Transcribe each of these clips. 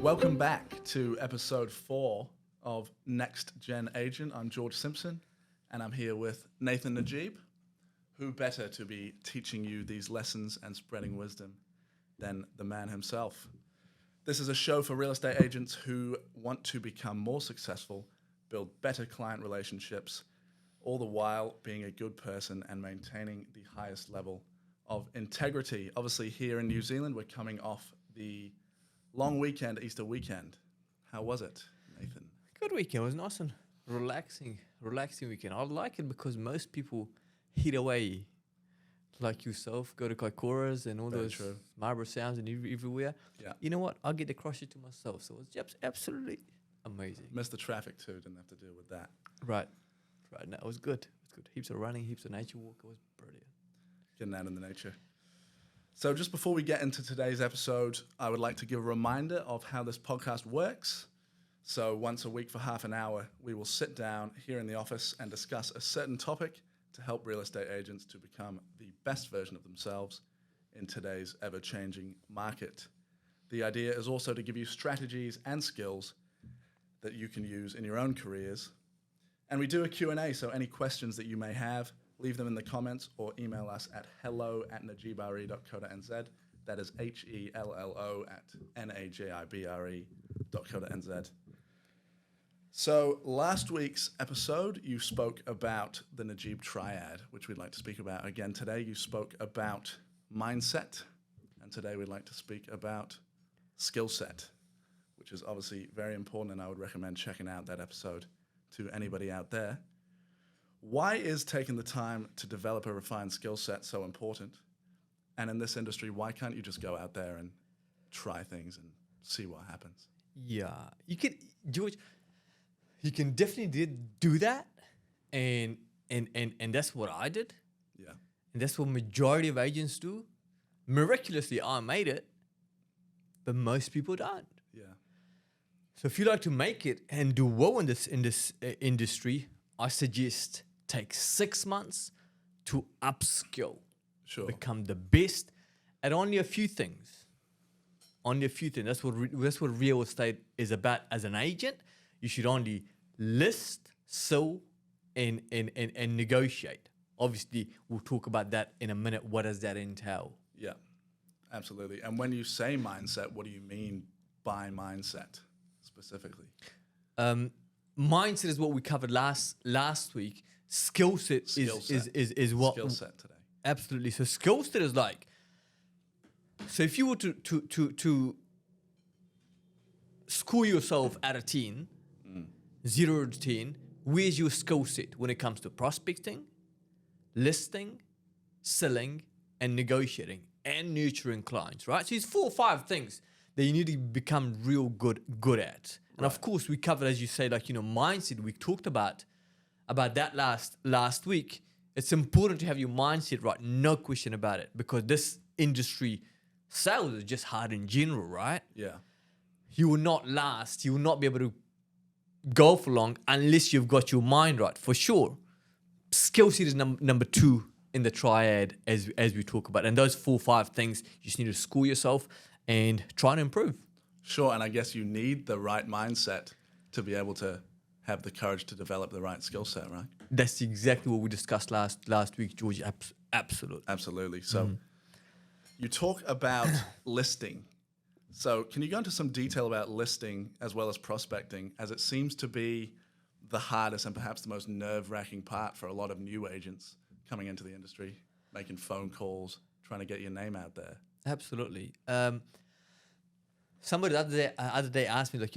Welcome back to episode 4 of Next Gen Agent. I'm George Simpson, and I'm here with Nathan Najib. Who better to be teaching you these lessons and spreading wisdom than the man himself? This is a show for real estate agents who want to become more successful, build better client relationships, all the while being a good person and maintaining the highest level of integrity. Obviously, here in New Zealand, we're coming off the long weekend, Easter weekend. How was it, Nathan? Good weekend. It was nice and relaxing weekend. I like it because most people hit away like yourself, go to Kaikoura's and all Very those true. Marlborough Sounds and everywhere. Yeah. You know what? I get to crush it to myself. So it's absolutely amazing. Missed the traffic too, didn't have to deal with that. Right. No, it was good. It was good. Heaps of running, heaps of nature walk. It was brilliant. Getting out in the nature. So just before we get into today's episode, I would like to give a reminder of how this podcast works. So once a week for half an hour, we will sit down here in the office and discuss a certain topic to help real estate agents to become the best version of themselves in today's ever-changing market. The idea is also to give you strategies and skills that you can use in your own careers. And we do a Q&A, so any questions that you may have, leave them in the comments or email us at hello@najibre.co.nz. That is HELLO@NAJIBRE.co.nz. So last week's episode, you spoke about the Najib Triad, which we'd like to speak about again today. You spoke about mindset, and today we'd like to speak about skill set, which is obviously very important, and I would recommend checking out that episode to anybody out there. Why is taking the time to develop a refined skill set so important? And in this industry, why can't you just go out there and try things and see what happens? Yeah. You can, George, you can definitely do that. And that's what I did. Yeah. And that's what majority of agents do. Miraculously, I made it, but most people don't. Yeah. So if you like to make it and do well in this industry, I suggest take 6 months to upskill, Sure. become the best at only a few things. Only a few things. That's what real estate is about. As an agent, you should only list, sell, and negotiate. Obviously, we'll talk about that in a minute. What does that entail? Yeah, absolutely. And when you say mindset, what do you mean by mindset specifically? Mindset is what we covered last week. Skill set is what Skill set today. Absolutely. So skill set is like, so if you were to score yourself at a 10, 0 to 10, where's your skill set when it comes to prospecting, listing, selling, and negotiating, and nurturing clients, right? So it's 4 or 5 things that you need to become real good at. And of course, we covered, as you say, like, mindset. We talked about that last week. It's important to have your mindset right, no question about it, because this industry, sales is just hard in general, right? Yeah. You will not last. You will not be able to go for long unless you've got your mind right, for sure. Skill set is number 2 in the triad, as we talk about. And those 4 or 5 things, you just need to school yourself and try to improve. Sure, and I guess you need the right mindset to be able to have the courage to develop the right skill set, right? That's exactly what we discussed last week, George. Absolutely. Absolutely. So you talk about listing. So can you go into some detail about listing as well as prospecting, as it seems to be the hardest and perhaps the most nerve-wracking part for a lot of new agents coming into the industry, making phone calls, trying to get your name out there? Absolutely. Somebody the other day asked me, like,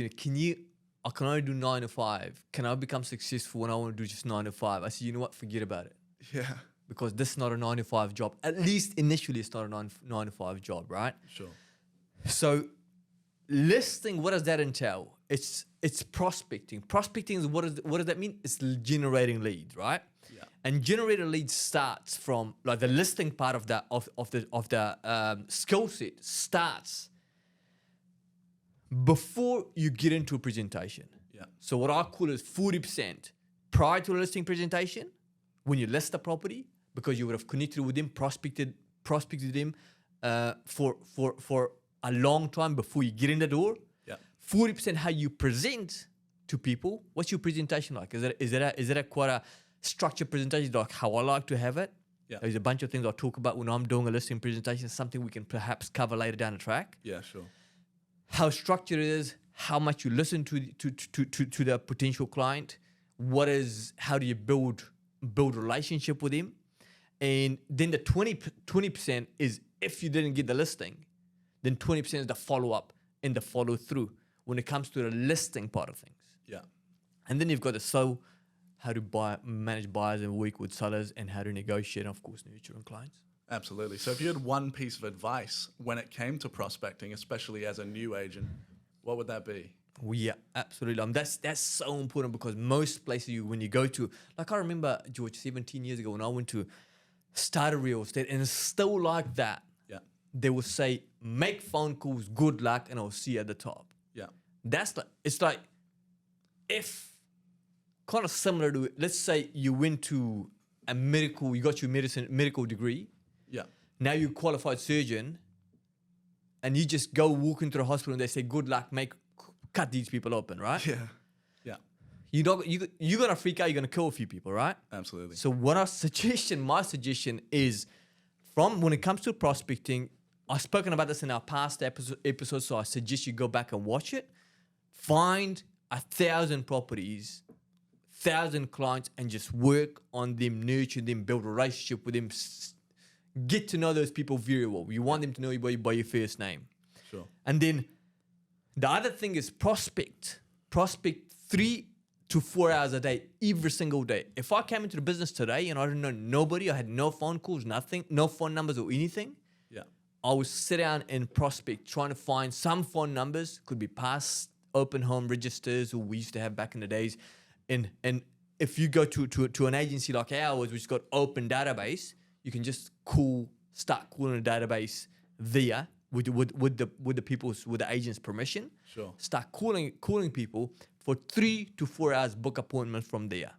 I can only do 9 to 5. Can I become successful when I want to do just 9 to 5? I said, you know what? Forget about it. Yeah. Because this is not a 9 to 5 job. At least initially, it's not a 9 to 5 job, right? Sure. So listing, what does that entail? It's prospecting. Prospecting is what does that mean? It's generating leads, right? Yeah. And generating leads starts from, like, the listing part of the skill set starts before you get into a presentation. Yeah. So what I call is 40% prior to a listing presentation, when you list the property, because you would have connected with them, prospected them for a long time before you get in the door. Yeah. 40% how you present to people. What's your presentation like? Is it a quite a structured presentation, like how I like to have it? Yeah. There's a bunch of things I'll talk about when I'm doing a listing presentation, something we can perhaps cover later down the track. Yeah, sure. How structured it is, how much you listen to the potential client, how do you build relationship with him, and then the 20% is if you didn't get the listing, then 20% is the follow up and the follow through when it comes to the listing part of things. Yeah. And then you've got how to manage buyers and work with sellers, and how to negotiate, and of course, nurturing clients. Absolutely. So if you had one piece of advice when it came to prospecting, especially as a new agent, what would that be? Well, yeah, absolutely. That's so important, because most places when you go to, like I remember, George, 17 years ago when I went to start a real estate, and it's still like that. Yeah. They will say, make phone calls, good luck, and I'll see you at the top. Yeah. It's like, if kind of similar to, let's say you went to you got your medical degree. Yeah. Now you're a qualified surgeon, and you just go walk into the hospital and they say, good luck, cut these people open, right? Yeah. Yeah. You're going to freak out, you're going to kill a few people, right? Absolutely. So my suggestion is, from when it comes to prospecting, I've spoken about this in our past episodes, so I suggest you go back and watch it. Find 1,000 properties, 1,000 clients, and just work on them, nurture them, build a relationship with them, get to know those people very well. You want them to know you by your first name. Sure. And then the other thing is prospect 3 to 4 hours a day, every single day. If I came into the business today and I didn't know nobody, I had no phone calls, nothing, no phone numbers or anything, Yeah. I would sit down and prospect, trying to find some phone numbers, could be past open home registers, or we used to have back in the days. And if you go to an agency like ours, which got open database, you can just start calling a database there with the agent's permission. Sure. Start calling people for 3 to 4 hours, book appointments from there.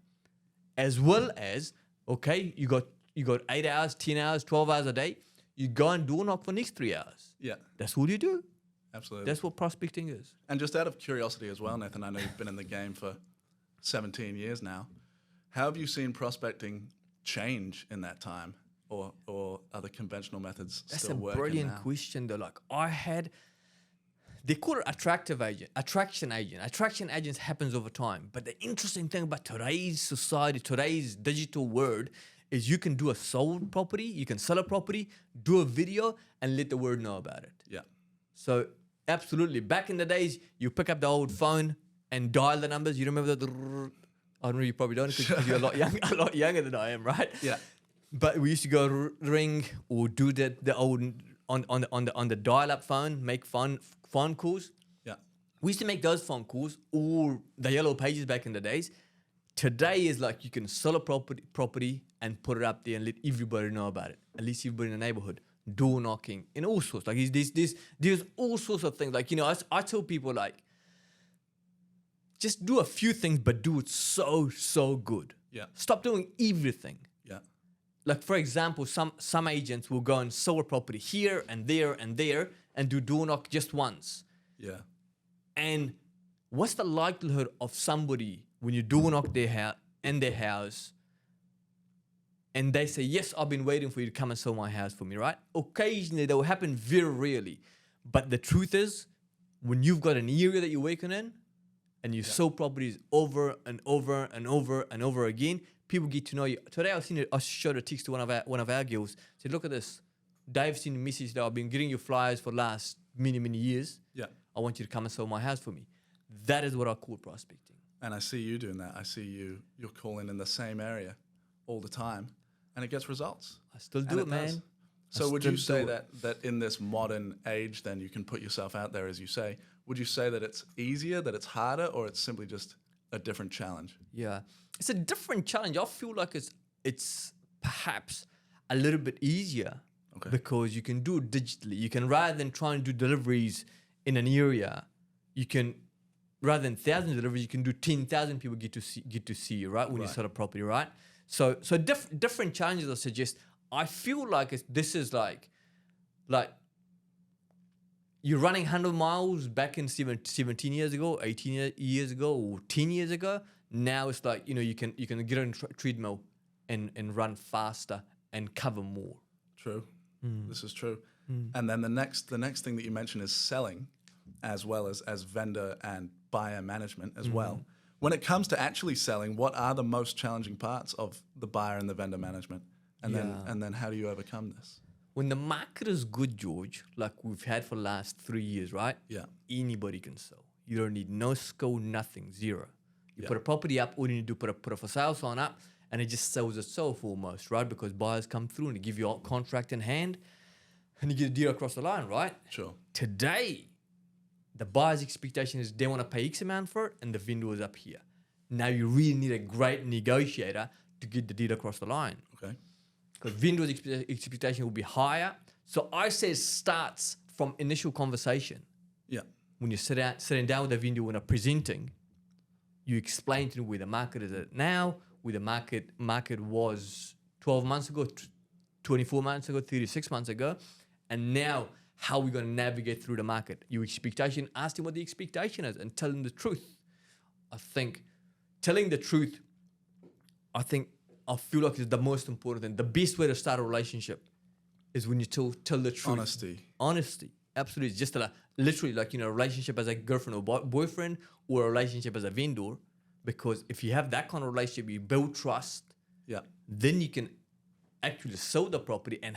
As well as, okay, you got 8 hours, 10 hours, 12 hours a day, you go and door knock for the next 3 hours. Yeah. That's what you do. Absolutely. That's what prospecting is. And just out of curiosity as well, Nathan, I know you've been in the game for 17 years now. How have you seen prospecting change in that time, or are the conventional methods still working? That's a brilliant question though. Like they call it attraction agent. Attraction agents happens over time. But the interesting thing about today's society, today's digital world, is you can do a sold property, you can sell a property, do a video, and let the world know about it. Yeah. So absolutely. Back in the days, you pick up the old phone and dial the numbers. You remember the? I don't know. You probably don't, because you're a lot younger than I am, right? Yeah. But we used to go ring or do the old on the dial-up phone, make phone calls. Yeah. We used to make those phone calls, or the yellow pages back in the days. Today is like you can sell a property and put it up there and let everybody know about it. At least everybody in the neighborhood. Door knocking and all sorts. Like there's all sorts of things. Like, I tell people, like, just do a few things, but do it so good. Yeah. Stop doing everything. Yeah. Like, for example, some agents will go and sell a property here and there and do door knock just once. Yeah. And what's the likelihood of somebody, when you door knock their house, and they say, yes, I've been waiting for you to come and sell my house for me, right? Occasionally, that will happen very rarely. But the truth is, when you've got an area that you're working in, and you sell properties over and over and over and over again, people get to know you. Today, I showed a text to one of our girls. I said, look at this. Dave's seen a message that I've been getting you flyers for the last many, many years. Yeah. I want you to come and sell my house for me. That is what I call prospecting. And I see you doing that. I see you're calling in the same area all the time, and it gets results. I still do it, man. So would you say that in this modern age, then you can put yourself out there, as you say? Would you say that it's easier, that it's harder, or it's simply just a different challenge? Yeah, it's a different challenge. I feel like it's perhaps a little bit easier, because you can do it digitally. You can, rather than try and do deliveries in an area, you can, rather than thousands of deliveries, you can do 10,000 people get to see you, right? When you sell a property, right? So different challenges, I suggest. I feel like this is like you're running 100 miles back in 17 years ago, 18 years ago, or 10 years ago. Now it's like, you can get on a treadmill and run faster and cover more. True. This is true. And then the next thing that you mentioned is selling, as well as vendor and buyer management as well. When it comes to actually selling, what are the most challenging parts of the buyer and the vendor management? And then how do you overcome this? When the market is good, George, like we've had for the last 3 years, right? Yeah. Anybody can sell. You don't need no skill, nothing, zero. You put a property up, all you need to do put a for sale sign up, and it just sells itself almost, right? Because buyers come through and they give you a contract in hand, and you get a deal across the line, right? Sure. Today, the buyer's expectation is they want to pay X amount for it, and the vendor is up here. Now you really need a great negotiator to get the deal across the line. Okay. Because vendor's expectation will be higher. So I say it starts from initial conversation. Yeah. When you're sitting down with the vendor when they're presenting, you explain to them where the market is at now, where the market was 12 months ago, 24 months ago, 36 months ago, and now how we're going to navigate through the market. Your expectation, ask them what the expectation is and tell them the truth. I think telling the truth, I feel like it's the most important thing. The best way to start a relationship is when you tell the truth. Honesty. Absolutely. It's just literally like, a relationship as a girlfriend or boyfriend, or a relationship as a vendor. Because if you have that kind of relationship, you build trust. Yeah. Then you can actually sell the property and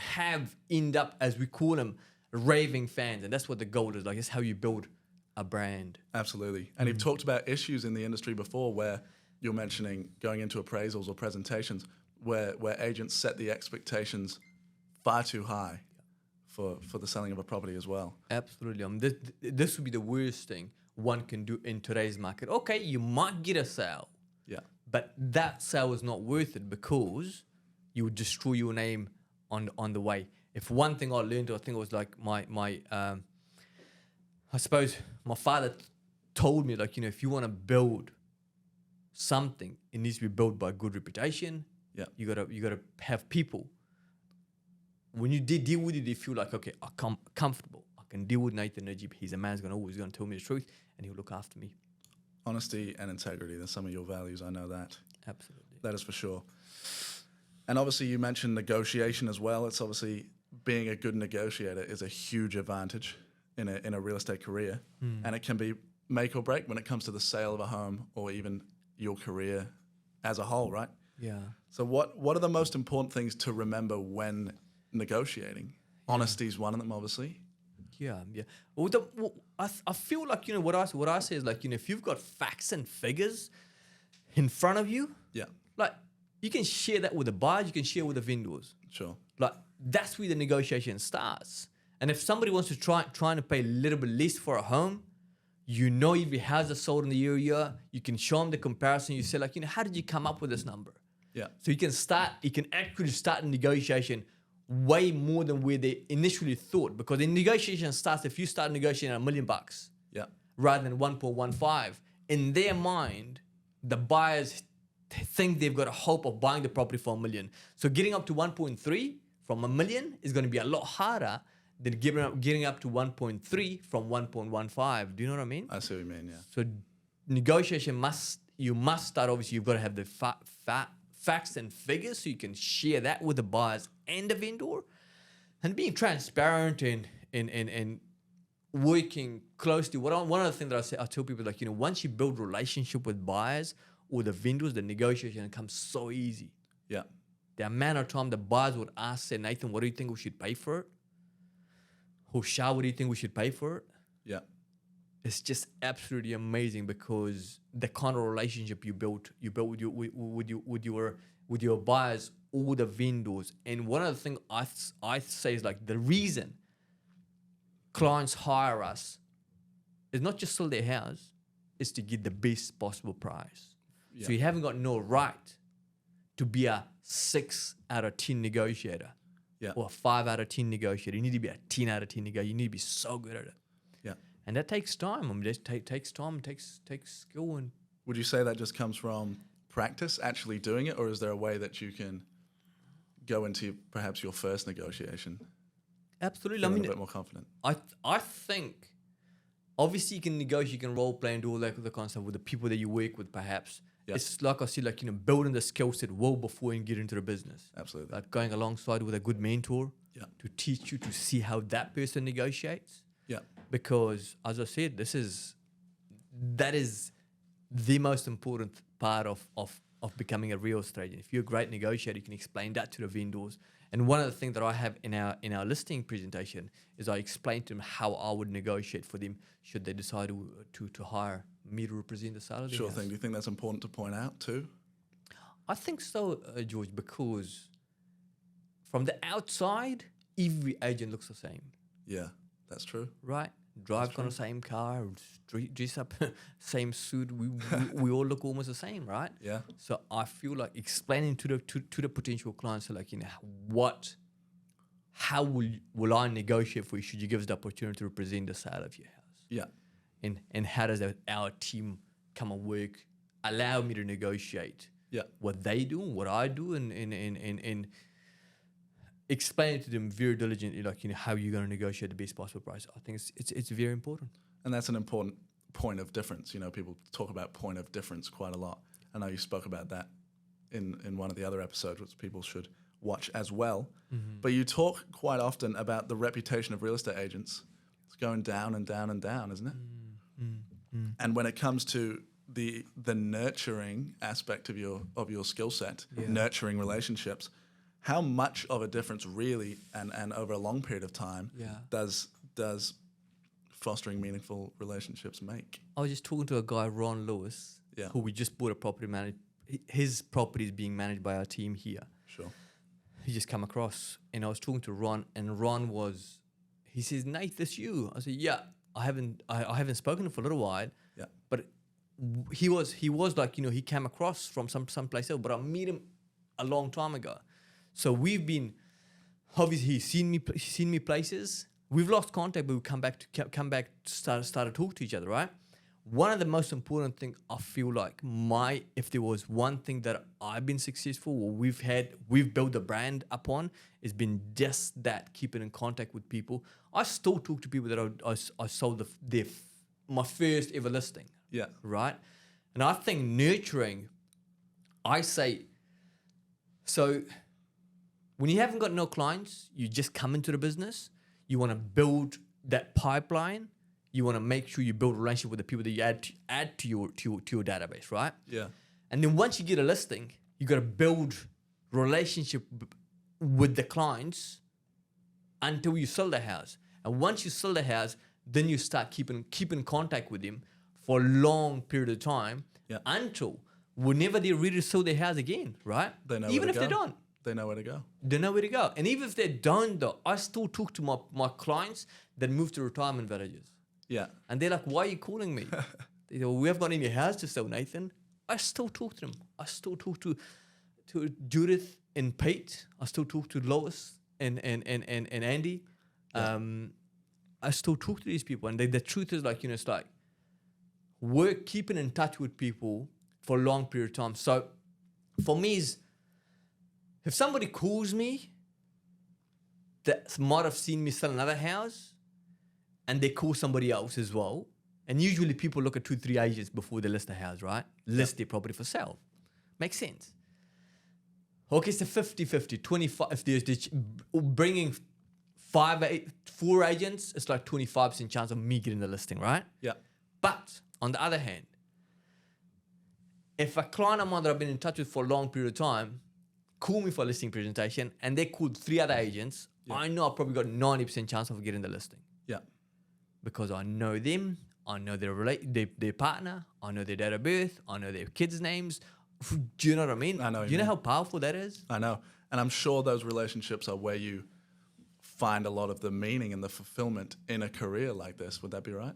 end up, as we call them, raving fans. And that's what the goal is. Like, it's how you build a brand. Absolutely. And you've talked about issues in the industry before where you're mentioning going into appraisals or presentations where agents set the expectations far too high for the selling of a property as well. Absolutely. This would be the worst thing one can do in today's market. Okay, you might get a sale. Yeah. But that sale is not worth it because you would destroy your name on the way. If one thing I learned, I think it was like I suppose my father told me, like, if you want to build something, it needs to be built by good reputation. Yeah. You gotta have people. When you deal with it, you feel like, okay, I'm comfortable. I can deal with Nathan Najib. He's a man who's always going to tell me the truth, and he'll look after me. Honesty and integrity, they're some of your values. I know that. Absolutely. That is for sure. And obviously you mentioned negotiation as well. It's obviously being a good negotiator is a huge advantage in a real estate career. And it can be make or break when it comes to the sale of a home or even your career as a whole, right? Yeah. So what are the most important things to remember when negotiating? Honesty is one of them, obviously. Yeah. Well, I feel like, what I say is like, if you've got facts and figures in front of you, Yeah. like you can share that with the buyers, you can share with the vendors. Sure. Like that's where the negotiation starts. And if somebody wants to trying to pay a little bit less for a home, if your house is sold in the area, you can show them the comparison. You say like, how did you come up with this number? Yeah. So you can actually start a negotiation way more than where they initially thought. Because the negotiation starts if you start negotiating $1 million Yeah. rather than 1.15. In their mind, the buyers think they've got a hope of buying the property for $1 million. So getting up to 1.3 from $1 million is going to be a lot harder than getting up to 1.3 from 1.15. Do you know what I mean? I see what you mean, yeah. So negotiation you must start, obviously you've got to have the facts and figures so you can share that with the buyers and the vendor, and being transparent and working closely. One of the things that I tell people, like, once you build relationship with buyers or the vendors, the negotiation comes so easy. Yeah. The amount of time the buyers would ask, say, Nathan, what do you think we should pay for it? Or Shah, what do you think we should pay for it? Yeah. It's just absolutely amazing because the kind of relationship you built with your buyers or the vendors. And one of the things I say is like the reason clients hire us is not just sell their house, it's to get the best possible price. Yeah. So you haven't got no right to be a 6 out of 10 negotiator. Yeah. Or a 5 out of 10 negotiator. You need to be a 10 out of 10 negotiator. You need to be so good at it. Yeah. And that takes time. I mean, it takes time, takes skill. And Would you say that just comes from practice, actually doing it, or is there a way that you can go into perhaps your first negotiation? Absolutely. feeling a bit more confident. I think obviously you can negotiate, you can role play and do all that kind of stuff with the people that you work with, perhaps. Yeah. It's like I see, like, building the skill set well before you get into the business. Absolutely. Like going alongside with a good mentor to teach you to see how that person negotiates. Yeah. Because as I said, that is the most important part of becoming a real estate agent. If you're a great negotiator, you can explain that to the vendors. And one of the things that I have in our listing presentation is I explain to them how I would negotiate for them should they decide to hire me to represent the sale of their Sure house. thing. Do you think that's important to point out too? I think so, George, because from the outside, every agent looks the same, Yeah, that's true. right? Drive on the same car, dress up, same suit. We all look almost the same, right? Yeah. So I feel like explaining to the potential clients, like, how will I negotiate for you? Should you give us the opportunity to represent the sale of your house? Yeah. And how does our team come and work, allow me to negotiate Yeah. what they do, what I do, and explain it to them very diligently, like, how you're going to negotiate the best possible price. I think it's very important. And that's an important point of difference. People talk about point of difference quite a lot. I know you spoke about that in one of the other episodes, which people should watch as well. Mm-hmm. But you talk quite often about the reputation of real estate agents. It's going down and down and down, isn't it? Mm-hmm. And when it comes to the nurturing aspect of your skill set, nurturing relationships, how much of a difference really and over a long period of time does fostering meaningful relationships make? I was just talking to a guy, Ron Lewis, who we just bought a property managed. His property is being managed by our team here. Sure. He just come across, and I was talking to Ron, and he says, "Nate, this you?" I said, "Yeah, I haven't spoken to him for a little while." Yeah. But he was like, he came across from some place else, but I met him a long time ago. So we've been, obviously he's seen me places. We've lost contact, but we come back, start to talk to each other, right? One of the most important things I feel like if there was one thing that I've been successful, or we've built a brand upon, has been just that, keeping in contact with people. I still talk to people that I sold my first ever listing. Yeah. Right? And I think nurturing, so when you haven't got no clients, you just come into the business, you want to build that pipeline, you want to make sure you build a relationship with the people that you add to your database, right? Yeah. And then once you get a listing, you got to build relationship with the clients until you sell the house. And once you sell the house, then you start keeping contact with them for a long period of time until whenever they're ready to sell their house again, right? They know even where if to they go. don't. They know where to go. They know where to go. And even if they don't, though, I still talk to my clients that move to retirement villages. Yeah. And they're like, "Why are you calling me?" They go, "We haven't got any house to sell, Nathan." I still talk to them. I still talk to Judith and Pete. I still talk to Lois and Andy. Yeah. I still talk to these people. And the truth is, like, it's like keeping in touch with people for a long period of time. So for me, if somebody calls me that might have seen me sell another house, and they call somebody else as well, and usually people look at 2-3 agents before they list a house, right? List their property for sale. Makes sense. Okay, it's a 50-50, 25. If there's bringing 4 agents, it's like 25% chance of me getting the listing, right? Yeah. But on the other hand, if a client of mine that I've been in touch with for a long period of time call me for a listing presentation and they called 3 other agents, I know I've probably got 90% chance of getting the listing. Yeah. Because I know them, I know their partner, I know their date of birth, I know their kids' names. Do you know what I mean? I know. Do you know how powerful that is? I know. And I'm sure those relationships are where you find a lot of the meaning and the fulfillment in a career like this. Would that be right?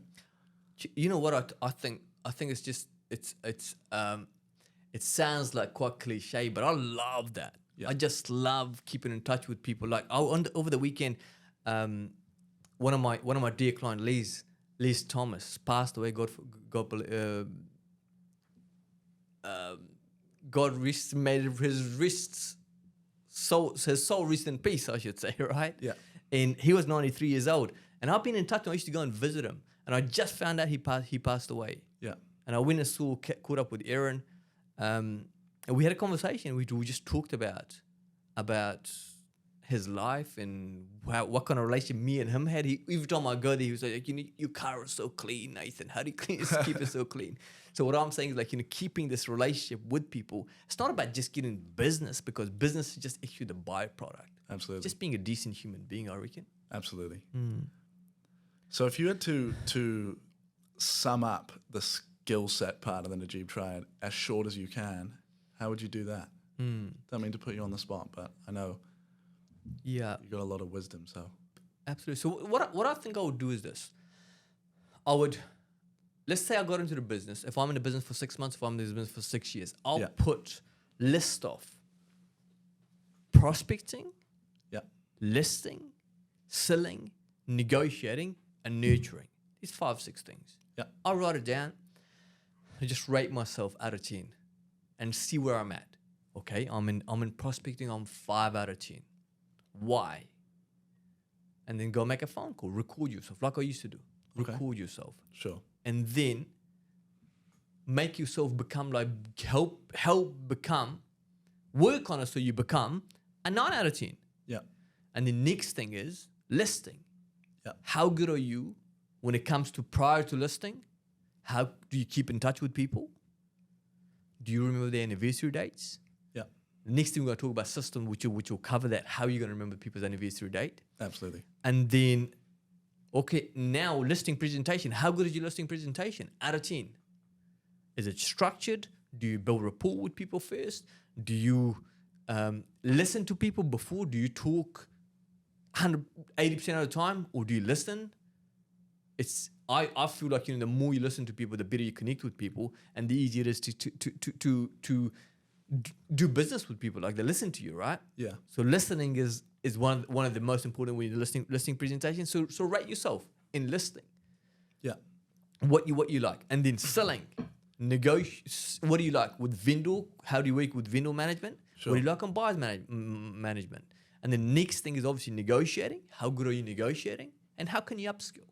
You know what I think? I think it's just it sounds like quite cliche, but I love that. Yeah. I just love keeping in touch with people. Like over the weekend, one of my dear clients, Liz Thomas, passed away. God made his soul rest in peace, I should say, right? Yeah. And he was 93 years old. And I've been in touch. I used to go and visit him. And I just found out he passed away. Yeah. And I went and caught up with Aaron. And we had a conversation. We just talked about his life and what kind of relationship me and him had. Every time I go there, he was like, your car is so clean, Nathan. How do you keep it so clean? So what I'm saying is like, keeping this relationship with people. It's not about just getting business, because business is just actually the byproduct. Absolutely. Just being a decent human being, I reckon. Absolutely. So if you had to sum up the skill set part of the Najib Triad as short as you can, how would you do that? Don't mean to put you on the spot, but I know you've got a lot of wisdom. So absolutely. So what I think I would do is this. Let's say I got into the business. If I'm in the business for 6 months, if I'm in the business for 6 years, I'll put list of prospecting, listing, selling, negotiating, and nurturing. These 5-6 things. Yeah. I'll write it down and just rate myself out of 10 and see where I'm at. Okay, I'm in prospecting, I'm 5 out of 10. Why? And then go make a phone call, record yourself like I used to do. Record yourself. Sure. And then make yourself become like, help become, work on it so you become a 9 out of 10. Yeah. And the next thing is listing. Yeah. How good are you when it comes to prior to listing? How do you keep in touch with people? Do you remember their anniversary dates? Yeah. Next thing we're going to talk about system, which will cover that. How are you going to remember people's anniversary date? Absolutely. And then, okay, now listing presentation. How good is your listing presentation? Out of 10. Is it structured? Do you build rapport with people first? Do you listen to people before? Do you talk 80% of the time, or do you listen? I feel like the more you listen to people, the better you connect with people, and the easier it is to do business with people. Like, they listen to you, right? Yeah. So listening is one of the most important when you're listing presentations. So rate yourself in listing. Yeah. What you like, and then selling. What do you like with vendor? How do you work with vendor management? Sure. What do you like on buyers management? And the next thing is obviously negotiating. How good are you negotiating? And how can you upskill?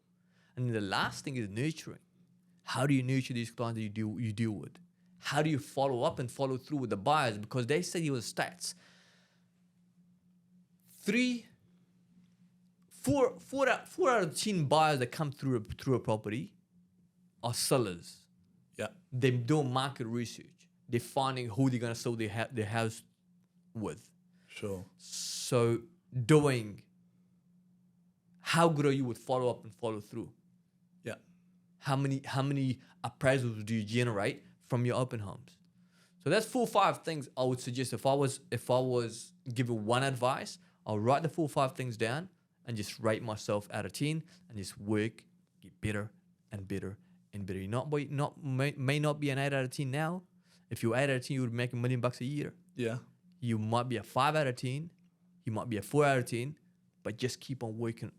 And then the last thing is nurturing. How do you nurture these clients that you deal with? How do you follow up and follow through with the buyers? Because they say your stats. 4 out of 10 buyers that come through a property are sellers. Yeah. They're doing market research. They're finding who they're going to sell their house with. Sure. So how good are you with follow up and follow through? Yeah. How many appraisals do you generate from your open homes? So that's 4 or 5 things I would suggest. If I was given one advice, I'll write the 4 or 5 things down and just rate myself out of 10 and just work, get better and better and better. May not be an 8 out of 10 now. If you're 8 out of 10, you would make $1 million a year. Yeah. You might be a 5 out of 10. You might be a 4 out of 10, but just keep on working,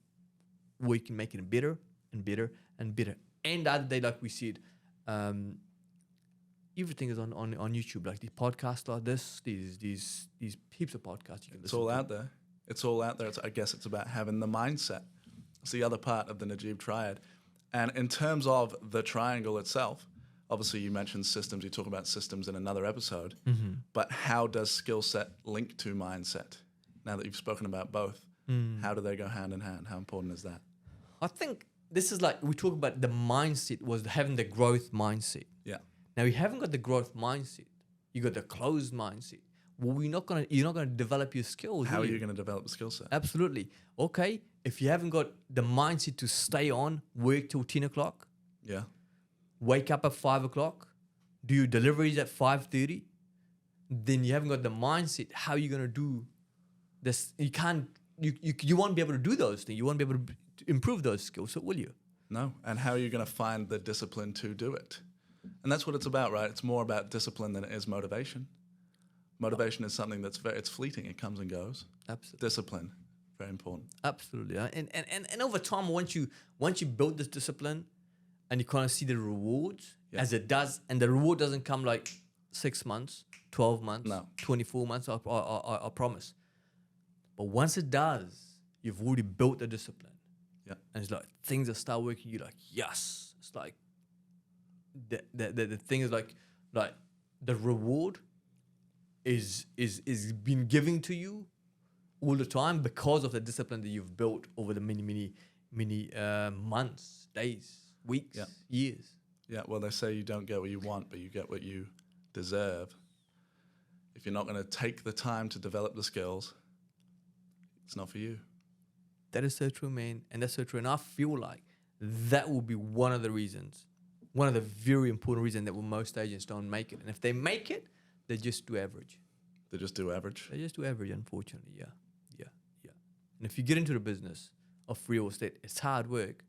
making it better and better and better. And the other day, like we said, everything is on YouTube. Like these podcasts like this, these heaps of podcasts you can listen to. It's all out there. It's all out there. I guess it's about having the mindset. It's the other part of the Najib Triad. And in terms of the triangle itself, obviously you mentioned systems. You talk about systems in another episode. Mm-hmm. But how does skill set link to mindset? Now that you've spoken about both, how do they go hand in hand? How important is that? I think this is like, we talk about the mindset was having the growth mindset. Yeah. Now you haven't got the growth mindset. You got the closed mindset. Well, you're not gonna develop your skills. How are you gonna develop a skill set? Absolutely. Okay. If you haven't got the mindset to stay on, work till 10 o'clock. Yeah. Wake up at 5 o'clock. Do your deliveries at 5:30. Then you haven't got the mindset. How are you gonna do this? You can't. You won't be able to do those things. You won't be able to improve those skills. So will you? No. And how are you going to find the discipline to do it? And that's what it's about, right? It's more about discipline than it is motivation. Motivation is something that's it's fleeting. It comes and goes. Absolutely. Discipline, very important. Absolutely. And over time, once you build this discipline, and you kind of see the rewards as it does, and the reward doesn't come like 6 months, 12 months, 24 months. I promise. But once it does, you've already built a discipline. Yeah. And it's like things that start working, you're like, yes. It's like the thing is like the reward is being given to you all the time because of the discipline that you've built over the many months, days, weeks, years. Yeah, well, they say you don't get what you want, but you get what you deserve. If you're not going to take the time to develop the skills, it's not for you. That is so true, man. And that's so true. And I feel like that will be one of the reasons, one of the very important reasons that most agents don't make it. And if they make it, they just do average. They just do average? They just do average, unfortunately, yeah. And if you get into the business of real estate, it's hard work.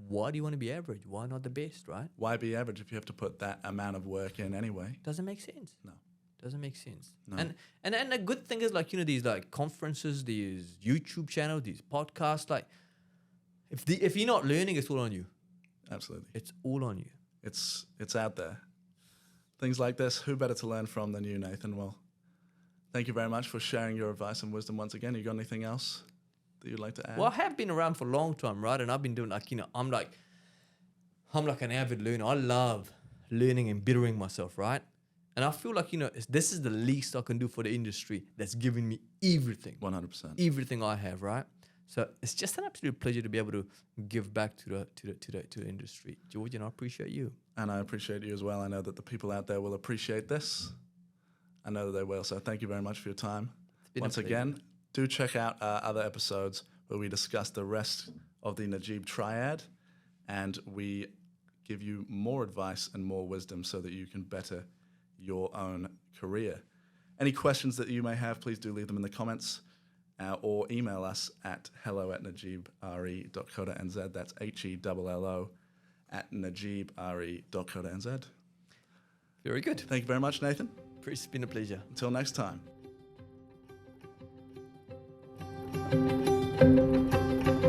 Why do you want to be average? Why not the best, right? Why be average if you have to put that amount of work in anyway? Doesn't make sense. No. Doesn't make sense. No. And the good thing is, like, you know, these like conferences, these YouTube channels, these podcasts, like if you're not learning, it's all on you. Absolutely. It's all on you. It's out there. Things like this, who better to learn from than you, Nathan? Well, thank you very much for sharing your advice and wisdom once again. You got anything else that you'd like to add? Well, I have been around for a long time, right? And I've been doing like, you know, I'm like an avid learner. I love learning and bettering myself, right? And I feel like, you know, this is the least I can do for the industry that's giving me everything. 100%. Everything I have, right? So it's just an absolute pleasure to be able to give back to the industry. George, and I appreciate you. And I appreciate you as well. I know that the people out there will appreciate this. I know that they will. So thank you very much for your time. Once again, do check out our other episodes where we discuss the rest of the Najib Triad, and we give you more advice and more wisdom so that you can better your own career. Any questions that you may have, please do leave them in the comments or email us at hello@najibre.co.nz. That's HELLO@najibre.co.nz. Very good. Thank you very much, Nathan. It's been a pleasure. Until next time.